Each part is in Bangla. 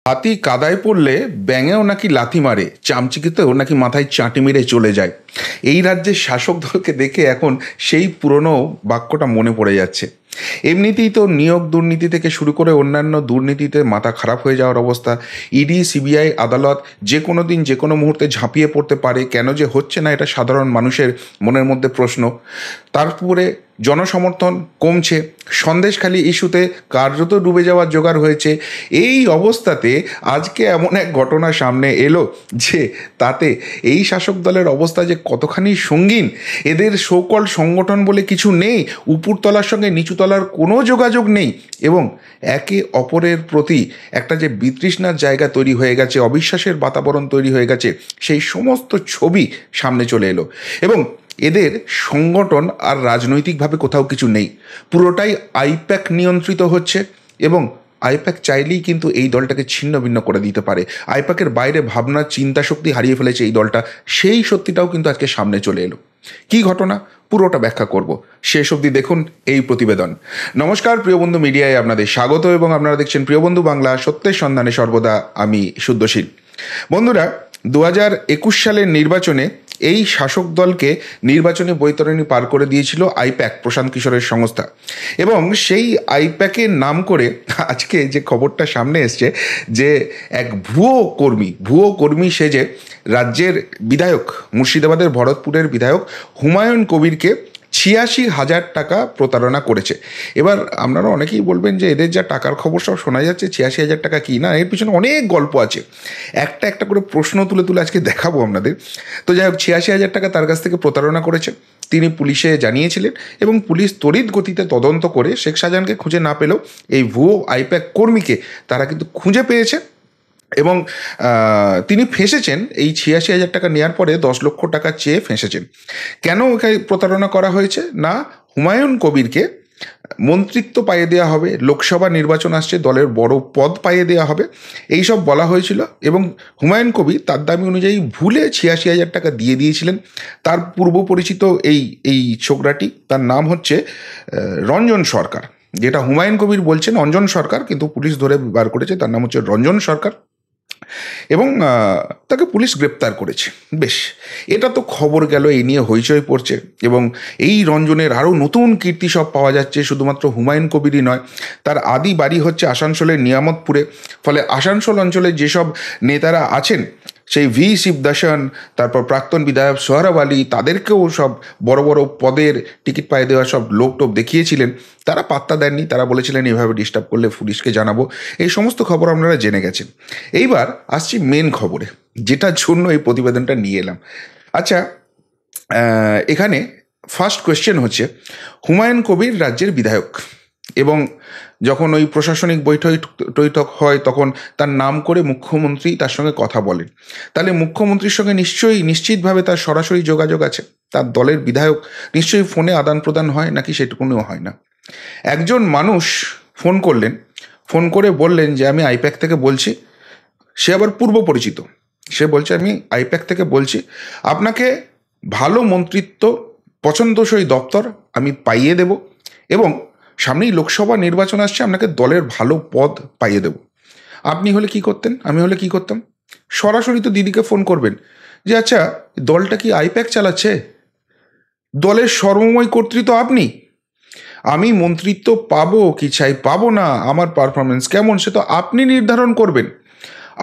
হাতি কাদায় পড়লে ব্যাঙেও নাকি লাথি মারে, চামচিকিতেও নাকি মাথায় চাটি মেরে চলে যায়। এই রাজ্যের শাসক দলকে দেখে এখন সেই পুরনো বাক্যটা মনে পড়ে যাচ্ছে। এমনিতেই তো নিয়োগ দুর্নীতি থেকে শুরু করে অন্যান্য দুর্নীতিতে মাথা খারাপ হয়ে যাওয়ার অবস্থা। ইডি, সিবিআই, আদালত যে কোনো দিন যে কোনো মুহূর্তে ঝাঁপিয়ে পড়তে পারে। কেন যে হচ্ছে না, এটা সাধারণ মানুষের মনের মধ্যে প্রশ্ন। তারপরে জনসমর্থন কমছে, সন্দেশখালী ইস্যুতে কার্যত ডুবে যাওয়ার জোগাড় হয়েছে। এই অবস্থাতে আজকে এমন এক ঘটনা সামনে এলো যে তাতে এই শাসক দলের অবস্থা যে কতখানি সঙ্গীন। এদের সোকল সংগঠন বলে কিছু নেই, উপরতলার সঙ্গে নিচুতলার কোনো যোগাযোগ নেই, এবং একে অপরের প্রতি একটা যে বিতৃষ্ণার জায়গা তৈরি হয়ে গেছে, অবিশ্বাসের বাতাবরণ তৈরি হয়ে গেছে, সেই সমস্ত ছবি সামনে চলে এলো। এবং এদের সংগঠন আর রাজনৈতিকভাবে কোথাও কিছু নেই, পুরোটাই আইপ্যাক নিয়ন্ত্রিত হচ্ছে। এবং আইপ্যাক চাইলেই কিন্তু এই দলটাকে ছিন্ন ভিন্ন করে দিতে পারে। আইপ্যাকের বাইরে ভাবনা চিন্তা শক্তি হারিয়ে ফেলেছে এই দলটা, সেই সত্যিটাও কিন্তু আজকে সামনে চলে এলো। কী ঘটনা, পুরোটা ব্যাখ্যা করব, শেষ অবধি দেখুন এই প্রতিবেদন। নমস্কার প্রিয় বন্ধু, মিডিয়ায় আপনাদের স্বাগত এবং আপনারা দেখছেন প্রিয় বন্ধু বাংলা, সত্যের সন্ধানে সর্বদা আমি শুদ্ধশীল। বন্ধুরা, 2021 সালের নির্বাচনে এই শাসক দলকে নির্বাচনী বৈতরণী পার করে দিয়েছিল আইপ্যাক, প্রশান্ত কিশোরের সংস্থা। এবং সেই আইপ্যাকের নাম করে আজকে যে খবরটা সামনে এসছে যে এক ভুয়ো কর্মী সেজে রাজ্যের বিধায়ক, মুর্শিদাবাদের ভরতপুরের বিধায়ক হুমায়ুন কবিরকে 86,000 টাকা প্রতারণা করেছে। এবার আপনারা অনেকেই বলবেন যে এদের যা টাকার খবর সব শোনা যাচ্ছে, 86,000 টাকা কি না, এর পিছনে অনেক গল্প আছে। একটা একটা করে প্রশ্ন তুলে তুলে আজকে দেখাবো আপনাদের। তো যাই হোক, 86,000 টাকা তার কাছ থেকে প্রতারণা করেছে, তিনি পুলিশে জানিয়েছিলেন এবং পুলিশ তড়িৎ গতিতে তদন্ত করে শেখ শাহজাহানকে খুঁজে না পেলেও এই ভুয়ো আইপ্যাক কর্মীকে তারা কিন্তু খুঁজে পেয়েছে। এবং তিনি ফেঁসেছেন, এই 86,000 টাকা নেওয়ার পরে 10 লক্ষ টাকা চেয়ে ফেঁসেছেন। কেন ওকে প্রতারণা করা হয়েছে না, হুমায়ুন কবিরকে মন্ত্রিত্ব পাইয়ে দেওয়া হবে, লোকসভা নির্বাচন আসছে, দলের বড় পদ পাইয়ে দেওয়া হবে, এই সব বলা হয়েছিল। এবং হুমায়ুন কবির তার দাবি অনুযায়ী ভুলে 86,000 টাকা দিয়ে দিয়েছিলেন। তার পূর্ব পরিচিত এই ছোকরাটি, তার নাম হচ্ছে রঞ্জন সরকার। যেটা হুমায়ুন কবির বলছেন অঞ্জন সরকার, কিন্তু পুলিশ ধরে বার করেছে তার নাম হচ্ছে রঞ্জন সরকার, এবং তাকে পুলিশ গ্রেপ্তার করেছে। বেশ, এটা তো খবর গেল, এই নিয়ে হইচই পড়ছে। এবং এই রঞ্জনের আরও নতুন কীর্তি সব পাওয়া যাচ্ছে, শুধুমাত্র হুমায়ুন কবিরই নয়, তার আদি বাড়ি হচ্ছে আসানসোলের নিয়ামতপুরে। ফলে আসানসোল অঞ্চলে যেসব নেতারা আছেন, সেই ভি শিবদাসন, তারপর প্রাক্তন বিধায়ক সোহরাব আলী, তাদেরকেও সব বড় বড় পদের টিকিট পাইয়ে দেওয়া সব লোক টোপ দেখিয়েছিলেন। তারা পাত্তা দেননি, তারা বলেছিলেন এভাবে ডিস্টার্ব করলে পুলিশকে জানাবো। এই সমস্ত খবর আপনারা জেনে গেছেন। এইবার আসছি মেন খবরে, যেটার জন্য এই প্রতিবেদনটা নিয়ে এলাম। আচ্ছা, এখানে ফার্স্ট কোয়েশ্চেন হচ্ছে, হুমায়ুন কবির রাজ্যের বিধায়ক, এবং যখন ওই প্রশাসনিক বৈঠক হয় তখন তার নাম করে মুখ্যমন্ত্রী তার সঙ্গে কথা বলেন। তাহলে মুখ্যমন্ত্রীর সঙ্গে নিশ্চিতভাবে তার সরাসরি যোগাযোগ আছে। তার দলের বিধায়ক, নিশ্চয়ই ফোনে আদান প্রদান হয় নাকি সেটুকুনিও হয় না। একজন মানুষ ফোন করলেন, ফোন করে বললেন যে আমি আইপ্যাক থেকে বলছি। সে আবার পূর্ব পরিচিত, সে বলছে আমি আইপ্যাক থেকে বলছি, আপনাকে ভালো মন্ত্রিত্ব, পছন্দসই দপ্তর আমি পাইয়ে দেব, এবং সামনেই লোকসভা নির্বাচন আসছে, আপনাকে দলের ভালো পদ পাইয়ে দেব। আপনি হলে কি করতেন, আমি হলে কি করতাম? সরাসরি তো দিদিকে ফোন করবেন যে আচ্ছা, দলটা কি আইপ্যাক চালাচ্ছে? দলের সর্বময় কর্তৃ তো আপনি। আমি মন্ত্রিত্ব পাবো কি চাই পাবো না, আমার পারফরমেন্স কেমন, সে তো আপনি নির্ধারণ করবেন।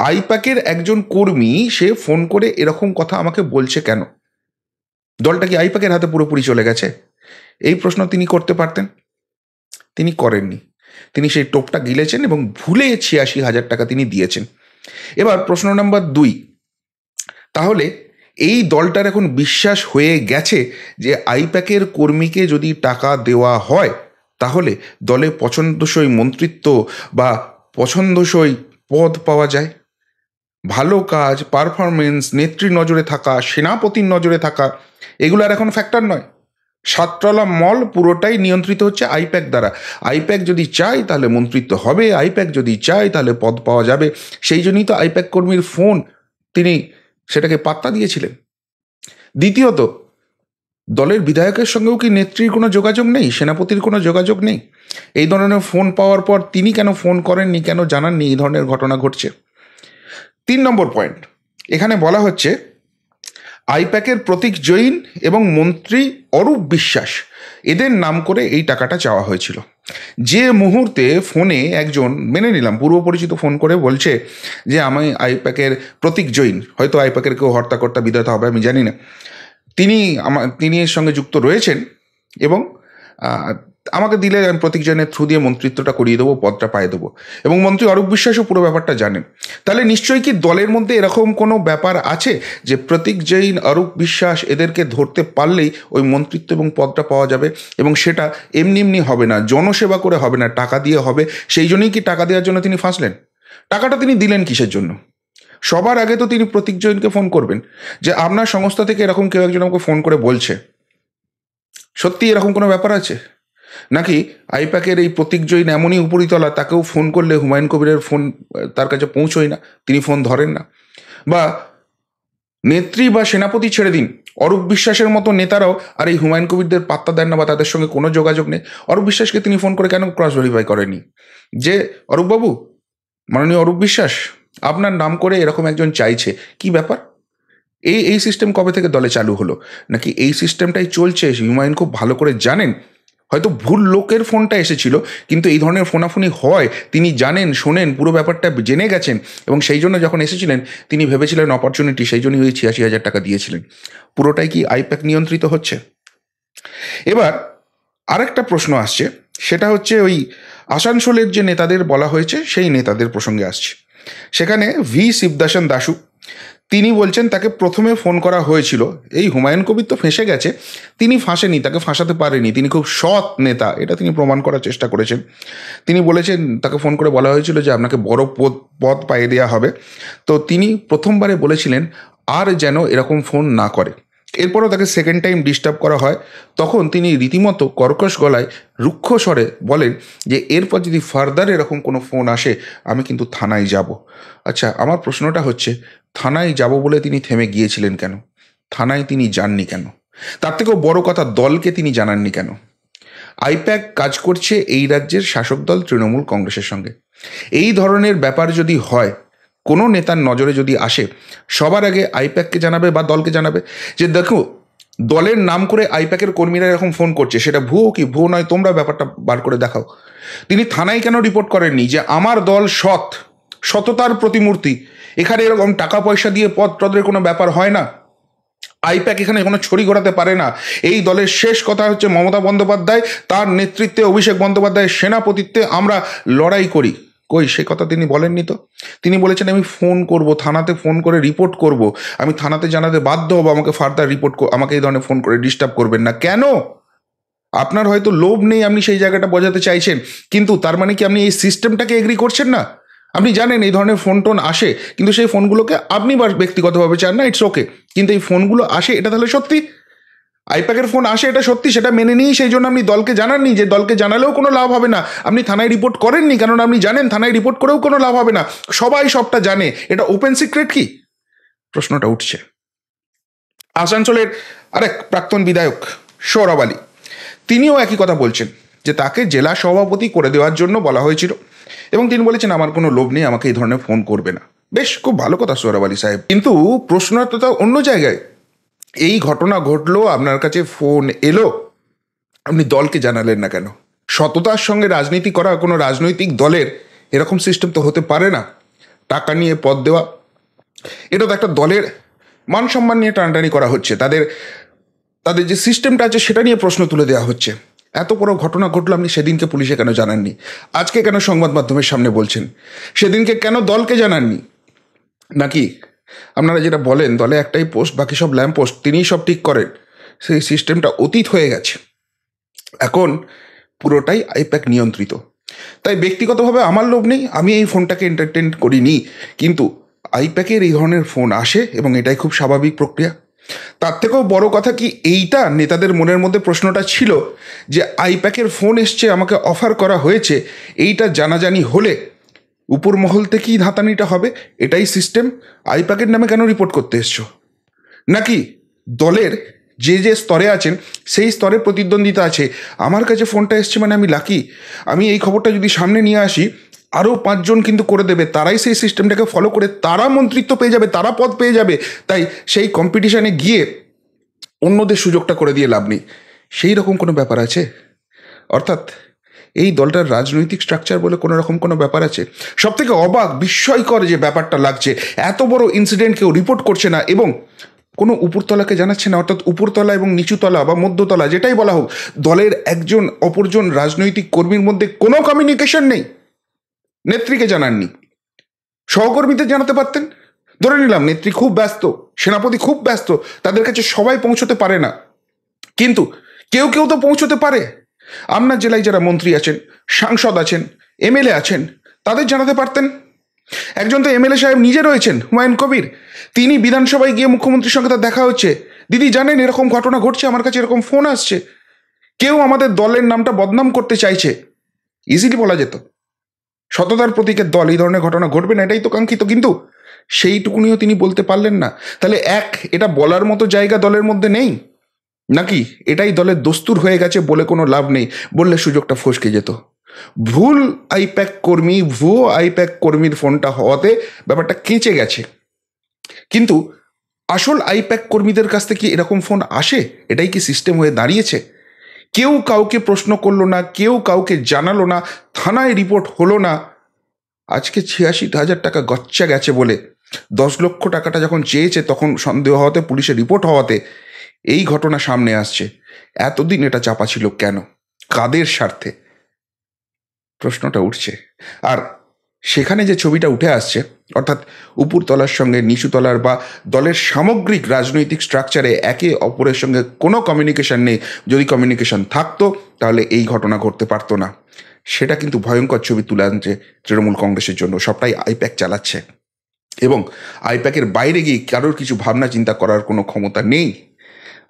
আইপ্যাকের একজন কর্মী সে ফোন করে এরকম কথা আমাকে বলছে কেন? দলটা কি আইপ্যাকের হাতে পুরোপুরি চলে গেছে? এই প্রশ্ন তিনি করতে পারতেন, তিনি করেননি। তিনি সেই টোপটা গিলেছেন এবং ভুলে 86,000 টাকা তিনি দিয়েছেন। এবার প্রশ্ন নাম্বার 2, তাহলে এই দলটার এখন বিশ্বাস হয়ে গেছে যে আইপ্যাকের কর্মীকে যদি টাকা দেওয়া হয় তাহলে দলে পছন্দসই মন্ত্রিত্ব বা পছন্দসই পদ পাওয়া যায়। ভালো কাজ, পারফরমেন্স, নেত্রীর নজরে থাকা, সেনাপতির নজরে থাকা, এগুলো আর এখন ফ্যাক্টর নয়। সাততলা মল পুরোটাই নিয়ন্ত্রিত হচ্ছে আইপ্যাক দ্বারা। আইপ্যাক যদি চায় তাহলে মন্ত্রিত্ব হবে, আইপ্যাক যদি চায় তাহলে পদ পাওয়া যাবে। সেই জন্যই তো আইপ্যাক কর্মীর ফোন, তিনি সেটাকে পাত্তা দিয়েছিলেন। দ্বিতীয়ত, দলের বিধায়কের সঙ্গেও কি নেত্রীর কোনো যোগাযোগ নেই, সেনাপতির কোনো যোগাযোগ নেই? এই ধরনের ফোন পাওয়ার পর তিনি কেন ফোন করেননি, কেন জানাননি এই ধরনের ঘটনা ঘটছে? 3 নম্বর পয়েন্ট, এখানে বলা হচ্ছে আইপ্যাকের প্রতীক জৈন এবং মন্ত্রী অরূপ বিশ্বাস এদের নাম করে এই টাকাটা চাওয়া হয়েছিল। যে মুহূর্তে ফোনে একজন, মেনে নিলাম পূর্ব পরিচিত, ফোন করে বলছে যে আমি আইপ্যাকের প্রতীক জৈন, হয়তো আইপ্যাকের কেউ হর্তাকর্তা বিধাতা হবে আমি জানি না, তিনি এর সঙ্গে যুক্ত রয়েছেন এবং আমাকে দিলে আমি প্রতীক জৈনের থ্রু দিয়ে মন্ত্রিত্বটা করিয়ে দেবো, পদটা পাইয়ে দেবো, এবং মন্ত্রী অরূপ বিশ্বাসও পুরো ব্যাপারটা জানেন। তাহলে নিশ্চয়ই কি দলের মধ্যে এরকম কোনো ব্যাপার আছে যে প্রতীক জৈন, অরূপ বিশ্বাস এদেরকে ধরতে পারলেই ওই মন্ত্রিত্ব এবং পদটা পাওয়া যাবে, এবং সেটা এমনি এমনি হবে না, জনসেবা করে হবে না, টাকা দিয়ে হবে। সেই জন্যই কি টাকা দেওয়ার জন্য তিনি ফাঁসলেন? টাকাটা তিনি দিলেন কিসের জন্য? সবার আগে তো তিনি প্রতীক জৈনকে ফোন করবেন যে আপনার সংস্থা থেকে এরকম কেউ একজন আমাকে ফোন করে বলছে, সত্যি এরকম কোনো ব্যাপার আছে নাকি আইপ্যাকের এই প্রতীক জৈন এমনই উপরিতলা, তাকেও ফোন করলে হুমায়ুন কবিরের ফোন তার কাছে পৌঁছয় না, তিনি ফোন ধরেন না? বা নেত্রী বা সেনাপতি ছেড়ে দিন, অরূপ বিশ্বাসের মতো নেতারাও আর এই হুমায়ুন কবিরদের পাত্তা দেন না বা তাদের সঙ্গে কোনো যোগাযোগ নেই। অরূপ বিশ্বাসকে তিনি ফোন করে কেন ক্রস ভেরিফাই করেননি যে অরূপবাবু, মাননীয় অরূপ বিশ্বাস, আপনার নাম করে এরকম একজন চাইছে, কি ব্যাপার? এই সিস্টেম কবে থেকে দলে চালু হলো? নাকি এই সিস্টেমটাই চলছে? হুমায়ুন খুব ভালো করে জানেন, হয়তো ভুল লোকের ফোনটা এসেছিল, কিন্তু এই ধরনের ফোনাফোনি হয় তিনি জানেন, শোনেন, পুরো ব্যাপারটা জেনে গেছেন, এবং সেই জন্য যখন এসেছিলেন তিনি ভেবেছিলেন অপরচুনিটি, সেই জন্যই ওই 86,000 টাকা দিয়েছিলেন। পুরোটাই কি আইপ্যাক নিয়ন্ত্রিত হচ্ছে? এবার আরেকটা প্রশ্ন আসছে, সেটা হচ্ছে ওই আসানসোলের যে নেতাদের বলা হয়েছে সেই নেতাদের প্রসঙ্গে আসছে। সেখানে ভি শিবদাসন দাশু তিনি বলছেন তাকে প্রথমে ফোন করা হয়েছিল, এই হুমায়ুন কবির তো ফেঁসে গেছে, তিনি ফাঁসেনি, তাকে ফাঁসাতে পারেনি, তিনি খুব সৎ নেতা, এটা তিনি প্রমাণ করার চেষ্টা করেছেন। তিনি বলেছেন তাকে ফোন করে বলা হয়েছিল যে আপনাকে বড় পদ পাইয়ে দেওয়া হবে, তো তিনি প্রথমবারে বলেছিলেন আর যেন এরকম ফোন না করে। এরপরও তাকে সেকেন্ড টাইম ডিস্টার্ব করা হয়, তখন তিনি রীতিমতো কর্কশ গলায় রুক্ষ স্বরে বলেন যে এরপর যদি ফার্দার এরকম কোনো ফোন আসে আমি কিন্তু থানায় যাব। আচ্ছা, আমার প্রশ্নটা হচ্ছে থানায় যাব বলে তিনি থেমে গিয়েছিলেন কেন? থানায় তিনি যাননি কেন? তার থেকেও বড় কথা, দলকে তিনি জানাননি কেন? আইপ্যাক কাজ করছে এই রাজ্যের শাসক দল তৃণমূল কংগ্রেসের সঙ্গে। এই ধরনের ব্যাপার যদি হয়, কোনো নেতার নজরে যদি আসে, সবার আগে আইপ্যাককে জানাবে বা দলকে জানাবে যে দেখো দলের নাম করে আইপ্যাকের কর্মীরা এরকম ফোন করছে, সেটা ভুয়ো কি ভুয়ো নয় তোমরা ব্যাপারটা বার করে দেখাও। তিনি থানায় কেন রিপোর্ট করেননি যে আমার দল সততার প্রতিমূর্তি, এখানে এরকম টাকা পয়সা দিয়ে পদ টদের কোনো ব্যাপার হয় না, আইপ্যাক এখানে কোনো ছড়ি ঘোরাতে পারে না। এই দলের শেষ কথা হচ্ছে মমতা বন্দ্যোপাধ্যায়, তার নেতৃত্বে অভিষেক বন্দ্যোপাধ্যায়ের সেনাপতিত্বে আমরা লড়াই করি। কই সে কথা তিনি বলেননি তো। তিনি বলেছেন আমি ফোন করব, থানাতে ফোন করে রিপোর্ট করব, আমি থানাতে জানাতে বাধ্য হব, আমাকে ফার্দার রিপোর্ট, আমাকে এই ধরনের ফোন করে ডিস্টার্ব করবেন না। কেন? আপনার হয়তো লোভ নেই, আপনি সেই জায়গাটা বোঝাতে চাইছেন, কিন্তু তার মানে কি আপনি এই সিস্টেমটাকে এগ্রি করছেন না? আপনি জানেন এই ধরনের ফোন টোন আসে, কিন্তু সেই ফোনগুলোকে আপনি বা ব্যক্তিগতভাবে চান না, ইটস ওকে, কিন্তু এই ফোনগুলো আসে, এটা তাহলে সত্যি আইপ্যাকের ফোন আসে, এটা সত্যি, সেটা মেনে নিই, সেই জন্য আপনি দলকে জানাননি, যে দলকে জানালেও কোনো লাভ হবে না, আপনি থানায় রিপোর্ট করেননি, কারণ আপনি জানেন থানায় রিপোর্ট করেও কোনো লাভ হবে না, সবাই সবটা জানে, এটা ওপেন সিক্রেট। কি প্রশ্নটা উঠছে। আসানসোলের আরেক প্রাক্তন বিধায়ক সৌরভ আলী, তিনিও একই কথা বলছেন যে তাকে জেলা সভাপতি করে দেওয়ার জন্য বলা হয়েছিল, এবং তিনি বলেছেন আমার কোনো লোভ নেই, আমাকে এই ধরনের ফোন করবে না। বেশ, খুব ভালো কথা সৌরভ আলী সাহেব, কিন্তু প্রশ্নটা তো অন্য জায়গায়। এই ঘটনা ঘটলো, আপনার কাছে ফোন এলো, আপনি দলকে জানালেন না কেন? সততার সঙ্গে রাজনীতি করা কোনো রাজনৈতিক দলের এরকম সিস্টেম তো হতে পারে না। টাকা নিয়ে পদ দেওয়া, এটা তো একটা দলের মান সম্মান নিয়ে টানাটানি করা হচ্ছে, তাদের যে সিস্টেমটা আছে সেটা নিয়ে প্রশ্ন তুলে দেওয়া হচ্ছে। এত বড় ঘটনা ঘটলো, আপনি সেদিনকে পুলিশে কেন জানাননি? আজকে কেন সংবাদ মাধ্যমের সামনে বলছেন? সেদিনকে কেন দলকে জানাননি? নাকি আপনারা যেটা বলেন দলে একটাই পোস্ট, বাকি সব ল্যাম্প পোস্ট, তিনিই সব ঠিক করেন, সেই সিস্টেমটা অতীত হয়ে গেছে, এখন পুরোটাই আইপ্যাক নিয়ন্ত্রিত। তাই ব্যক্তিগতভাবে আমার লোভ নেই, আমি এই ফোনটাকে এন্টারটেন করিনি, কিন্তু আইপ্যাকের এই ধরনের ফোন আসে এবং এটাই খুব স্বাভাবিক প্রক্রিয়া। তার থেকেও বড় কথা কি, এইটা নেতাদের মনের মধ্যে প্রশ্নটা ছিল যে আইপ্যাকের ফোন এসছে, আমাকে অফার করা হয়েছে, এইটা জানাজানি হলে উপর মহল থেকেই ধাতানিটা হবে, এটাই সিস্টেম, আইপ্যাকের নামে কেন রিপোর্ট করতে এসছো? নাকি দলের যে যে স্তরে আছেন সেই স্তরে প্রতিদ্বন্দ্বিতা আছে, আমার কাছে ফোনটা এসছে মানে আমি লাকি, আমি এই খবরটা যদি সামনে নিয়ে আসি আরও 5 জন কিন্তু করে দেবে, তারাই সেই সিস্টেমটাকে ফলো করে তারা মন্ত্রিত্ব পেয়ে যাবে, তারা পদ পেয়ে যাবে। তাই সেই কম্পিটিশানে গিয়ে অন্যদের সুযোগটা করে দিয়ে লাভ নেই, সেই রকম কোনো ব্যাপার আছে? অর্থাৎ এই দলটার রাজনৈতিক স্ট্রাকচার বলে কোনো রকম কোনো ব্যাপার আছে? সব থেকে অবাক বিস্ময়কর যে ব্যাপারটা লাগছে, এত বড় ইনসিডেন্ট কেউ রিপোর্ট করছে না এবং কোনো উপরতলাকে জানাচ্ছে না। অর্থাৎ উপরতলা এবং নিচুতলা বা মধ্যতলা যেটাই বলা হোক, দলের একজন অপরজন রাজনৈতিক কর্মীর মধ্যে কোনো কমিউনিকেশন নেই। নেত্রীকে জানাননি, সহকর্মীদের জানাতে পারতেন। ধরে নিলাম নেত্রী খুব ব্যস্ত, সেনাপতি খুব ব্যস্ত, তাদের কাছে সবাই পৌঁছতে পারে না, কিন্তু কেউ কেউ তো পৌঁছতে পারে। আপনার জেলায় যারা মন্ত্রী আছেন, সাংসদ আছেন, এমএলএ আছেন, তাদের জানাতে পারতেন। একজন তো এমএলএ সাহেব নিজে রয়েছেন, হুমায়ুন কবির, তিনি বিধানসভায় গিয়ে মুখ্যমন্ত্রীর সঙ্গে তার দেখা হচ্ছে, দিদি জানেন এরকম ঘটনা ঘটছে, আমার কাছে এরকম ফোন আসছে, কেউ আমাদের দলের নামটা বদনাম করতে চাইছে। ইজিলি বলা যেত, সততার প্রতীকের দল, এই ধরনের ঘটনা ঘটবে না, এটাই তো কাঙ্ক্ষিত, কিন্তু সেইটুকুনিও তিনি বলতে পারলেন না। তাহলে এটা বলার মতো জায়গা দলের মধ্যে নেই, নাকি এটাই দলের দস্তুর হয়ে গেছে বলে কোনো লাভ নেই, বললে সুযোগটা ফসকে যেত? ভুল আইপ্যাক কর্মী, ভুয়ো আইপ্যাক কর্মীর ফোনটা হওয়াতে ব্যাপারটা কেঁচে গেছে, কিন্তু আসল আইপ্যাক কর্মীদের কাছ থেকে এরকম ফোন আসে? এটাই কি সিস্টেম হয়ে দাঁড়িয়েছে? কেউ কাউকে প্রশ্ন করলো না, কেউ কাউকে জানালো না, থানায় রিপোর্ট হলো না। আজকে 86,000 টাকা গচ্চা গেছে বলে 10 লক্ষ টাকাটা যখন চেয়েছে, তখন সন্দেহ হওয়াতে, পুলিশের রিপোর্ট হওয়াতে এই ঘটনা সামনে আসছে। এতদিন এটা চাপা ছিল কেন? কাদের স্বার্থে? প্রশ্নটা উঠছে। আর সেখানে যে ছবিটা উঠে আসছে, অর্থাৎ উপরতলার সঙ্গে নিচুতলার বা দলের সামগ্রিক রাজনৈতিক স্ট্রাকচারে একে অপরের সঙ্গে কোনো কমিউনিকেশন নেই। যদি কমিউনিকেশন থাকতো তাহলে এই ঘটনা ঘটতে পারতো না। সেটা কিন্তু ভয়ঙ্কর ছবি তুলে আনছে তৃণমূল কংগ্রেসের জন্য। সবটাই আইপ্যাক চালাচ্ছে এবং আইপ্যাকের বাইরে গিয়ে কারোর কিছু ভাবনা চিন্তা করার কোনো ক্ষমতা নেই।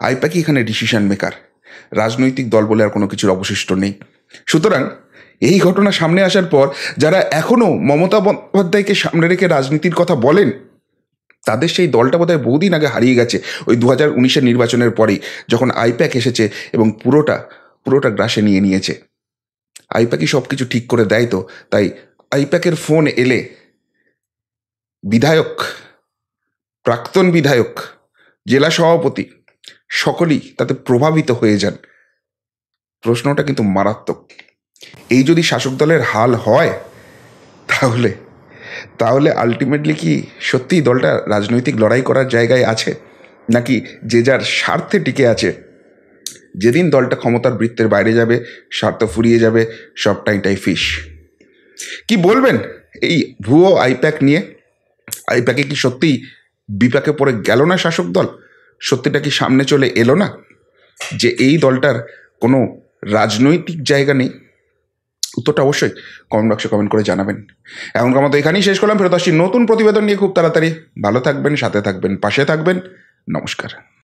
আইপ্যাকই এখানে ডিসিশন মেকার, রাজনৈতিক দল বলে আর কোনো কিছুর অবশিষ্ট নেই। সুতরাং এই ঘটনা সামনে আসার পর যারা এখনও মমতা বন্দ্যোপাধ্যায়কে সামনে রেখে রাজনীতির কথা বলেন, তাদের সেই দলটা বোধহয় বহুদিন আগে হারিয়ে গেছে, ওই 2019-এর নির্বাচনের পরেই, যখন আইপ্যাক এসেছে এবং পুরোটা গ্রাসে নিয়ে নিয়েছে। আইপ্যাকই সব কিছু ঠিক করে দেয় তো, তাই আইপ্যাকের ফোন এলে বিধায়ক, প্রাক্তন বিধায়ক, জেলা সভাপতি সকলেই তাতে প্রভাবিত হয়ে যান। প্রশ্নটা কিন্তু মারাত্মক। এই যদি শাসক দলের হাল হয়, তাহলে আলটিমেটলি কি সত্যিই দলটা রাজনৈতিক লড়াই করার জায়গায় আছে, নাকি যে যার স্বার্থে টিকে আছে? যেদিন দলটা ক্ষমতার বৃত্তের বাইরে যাবে, স্বার্থ ফুরিয়ে যাবে, সবটাই ফিশ। কি বলবেন এই ভুয়ো আইপ্যাক নিয়ে? আইপ্যাকে কি সত্যিই বিপাকে পড়ে গেল না শাসক দল? সত্যিটা কি সামনে চলে এলো না যে এই দলটার কোনো রাজনৈতিক জায়গা নেই? উত্তরটা অবশ্যই কমেন্ট বক্সে কমেন্ট করে জানাবেন। এখনকার মতো এখানেই শেষ করলাম। ফেরত আসছি নতুন প্রতিবেদন নিয়ে খুব তাড়াতাড়ি। ভালো থাকবেন, সাথে থাকবেন, পাশে থাকবেন। নমস্কার।